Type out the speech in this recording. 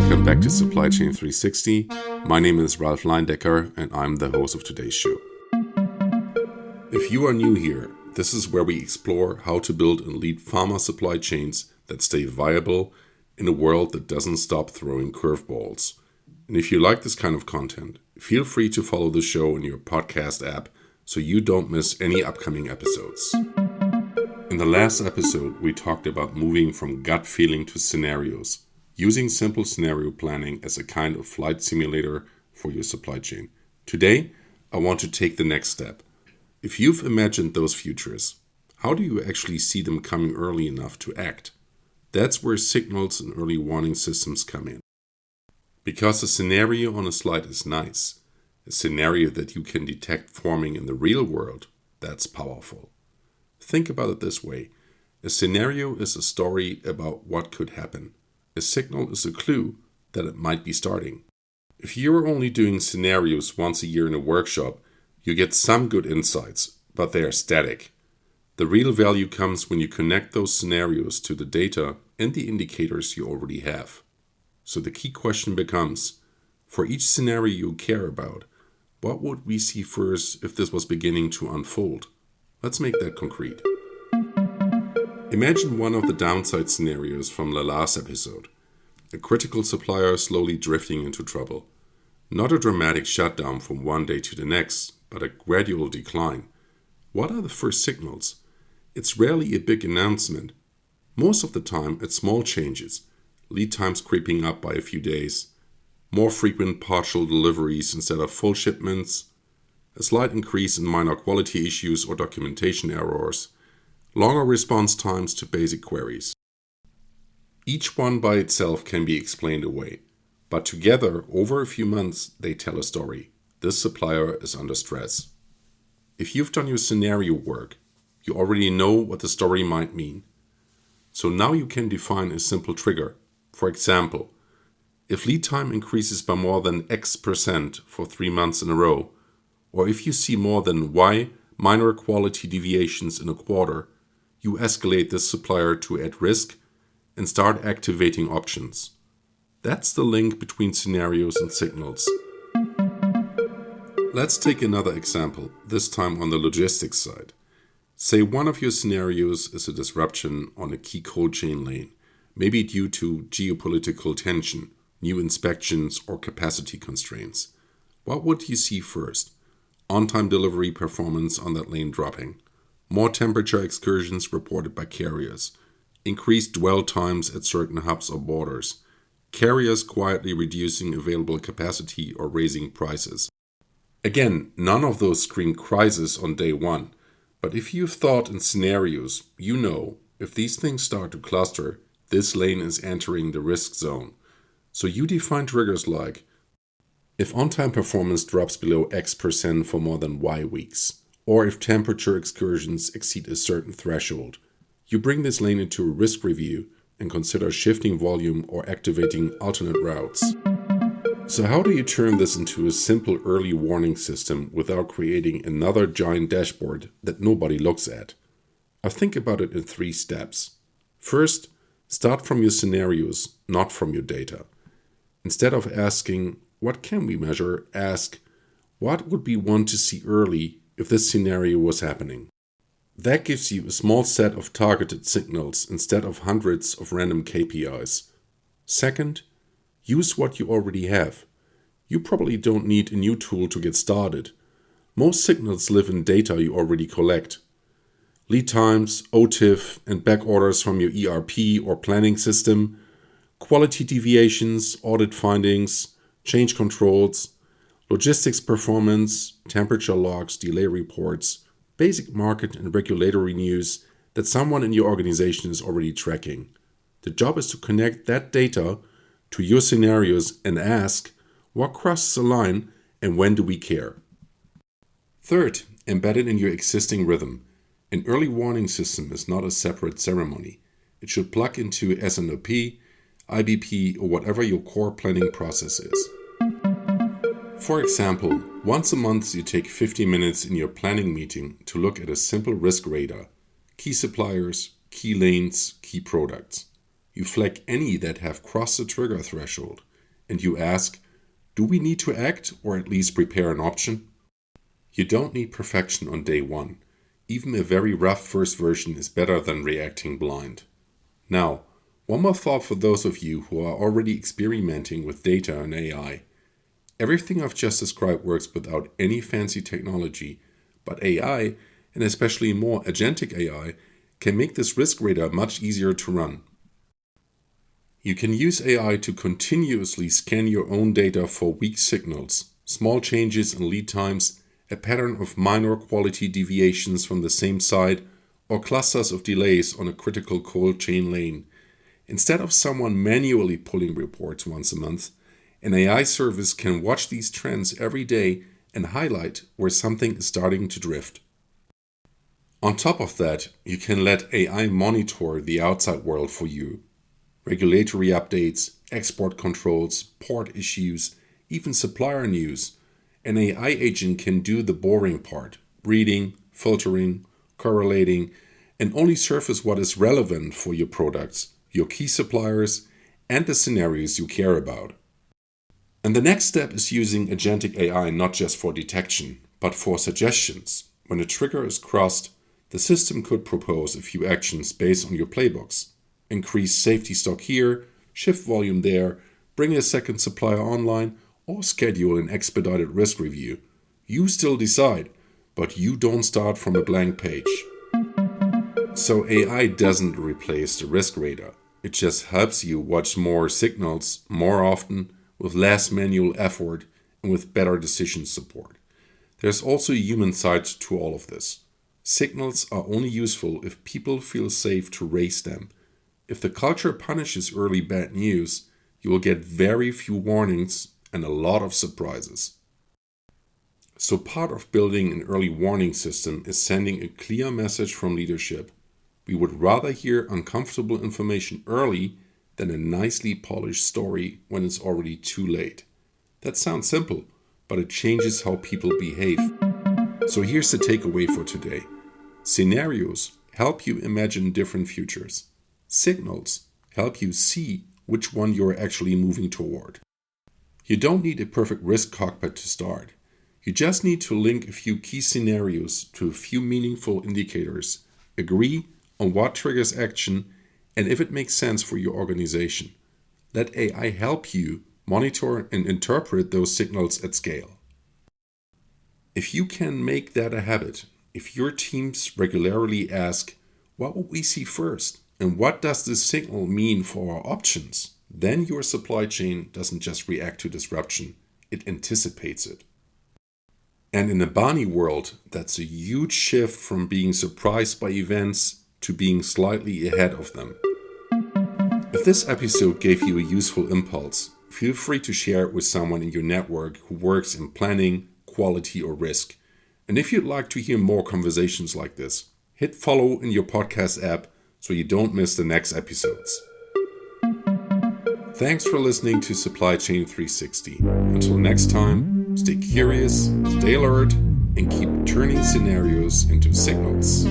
Welcome back to Supply Chain 360. My name is Ralph Leindecker and I'm the host of today's show. If you are new here, this is where we explore how to build and lead pharma supply chains that stay viable in a world that doesn't stop throwing curveballs. And if you like this kind of content, feel free to follow the show in your podcast app so you don't miss any upcoming episodes. In the last episode, we talked about moving from gut feeling to scenarios, using simple scenario planning as a kind of flight simulator for your supply chain. Today, I want to take the next step. If you've imagined those futures, how do you actually see them coming early enough to act? That's where signals and early warning systems come in. Because a scenario on a slide is nice, a scenario that you can detect forming in the real world, that's powerful. Think about it this way. A scenario is a story about what could happen. A signal is a clue that it might be starting. If you're only doing scenarios once a year in a workshop, you get some good insights, but they are static. The real value comes when you connect those scenarios to the data and the indicators you already have. So the key question becomes, for each scenario you care about, what would we see first if this was beginning to unfold? Let's make that concrete. Imagine one of the downside scenarios from the last episode. A critical supplier slowly drifting into trouble. Not a dramatic shutdown from one day to the next, but a gradual decline. What are the first signals? It's rarely a big announcement. Most of the time, it's small changes. Lead times creeping up by a few days. More frequent partial deliveries instead of full shipments. A slight increase in minor quality issues or documentation errors. Longer response times to basic queries. Each one by itself can be explained away, but together, over a few months, they tell a story. This supplier is under stress. If you've done your scenario work, you already know what the story might mean. So now you can define a simple trigger. For example, if lead time increases by more than X% for 3 months in a row, or if you see more than Y minor quality deviations in a quarter, you escalate this supplier to at risk and start activating options. That's the link between scenarios and signals. Let's take another example, this time on the logistics side. Say one of your scenarios is a disruption on a key cold chain lane, maybe due to geopolitical tension, new inspections, or capacity constraints. What would you see first? On-time delivery performance on that lane dropping. More temperature excursions reported by carriers. Increased dwell times at certain hubs or borders. Carriers quietly reducing available capacity or raising prices. Again, none of those scream crisis on day one. But if you've thought in scenarios, you know if these things start to cluster, this lane is entering the risk zone. So you define triggers like, if on-time performance drops below X% for more than Y weeks, or if temperature excursions exceed a certain threshold, you bring this lane into a risk review and consider shifting volume or activating alternate routes. So how do you turn this into a simple early warning system without creating another giant dashboard that nobody looks at? I think about it in 3 steps. First, start from your scenarios, not from your data. Instead of asking, what can we measure? Ask, what would we want to see early if this scenario was happening? That gives you a small set of targeted signals instead of hundreds of random KPIs. Second, use what you already have. You probably don't need a new tool to get started. Most signals live in data you already collect. Lead times, OTIF, and back orders from your ERP or planning system, quality deviations, audit findings, change controls, logistics performance, temperature logs, delay reports, basic market and regulatory news that someone in your organization is already tracking. The job is to connect that data to your scenarios and ask, what crosses the line and when do we care? Third, embed it in your existing rhythm. An early warning system is not a separate ceremony. It should plug into S&amp, IBP, or whatever your core planning process is. For example, once a month you take 50 minutes in your planning meeting to look at a simple risk radar, key suppliers, key lanes, key products. You flag any that have crossed the trigger threshold. and you ask, do we need to act or at least prepare an option? You don't need perfection on day one. Even a very rough first version is better than reacting blind. Now, one more thought for those of you who are already experimenting with data and AI. Everything I've just described works without any fancy technology, but AI, and especially more agentic AI, can make this risk radar much easier to run. You can use AI to continuously scan your own data for weak signals, small changes in lead times, a pattern of minor quality deviations from the same site, or clusters of delays on a critical cold chain lane. Instead of someone manually pulling reports once a month, an AI service can watch these trends every day and highlight where something is starting to drift. On top of that, you can let AI monitor the outside world for you. Regulatory updates, export controls, port issues, even supplier news. An AI agent can do the boring part, reading, filtering, correlating, and only surface what is relevant for your products, your key suppliers, and the scenarios you care about. And the next step is using agentic AI not just for detection, but for suggestions. When a trigger is crossed, the system could propose a few actions based on your playbooks. Increase safety stock here, shift volume there, bring a second supplier online, or schedule an expedited risk review. You still decide, but you don't start from a blank page. So AI doesn't replace the risk radar. It just helps you watch more signals more often, with less manual effort and with better decision support. There's also a human side to all of this. Signals are only useful if people feel safe to raise them. If the culture punishes early bad news, you will get very few warnings and a lot of surprises. So part of building an early warning system is sending a clear message from leadership. We would rather hear uncomfortable information early than a nicely polished story when it's already too late. That sounds simple, but it changes how people behave. So here's the takeaway for today. Scenarios help you imagine different futures. Signals help you see which one you're actually moving toward. You don't need a perfect risk cockpit to start. You just need to link a few key scenarios to a few meaningful indicators, agree on what triggers action, and if it makes sense for your organization. Let AI help you monitor and interpret those signals at scale. If you can make that a habit, if your teams regularly ask, what will we see first? And what does this signal mean for our options? Then your supply chain doesn't just react to disruption, it anticipates it. And in the BANI world, that's a huge shift from being surprised by events to being slightly ahead of them. If this episode gave you a useful impulse, feel free to share it with someone in your network who works in planning, quality, or risk. And if you'd like to hear more conversations like this, hit follow in your podcast app so you don't miss the next episodes. Thanks for listening to Supply Chain 360. Until next time, stay curious, stay alert, and keep turning scenarios into signals.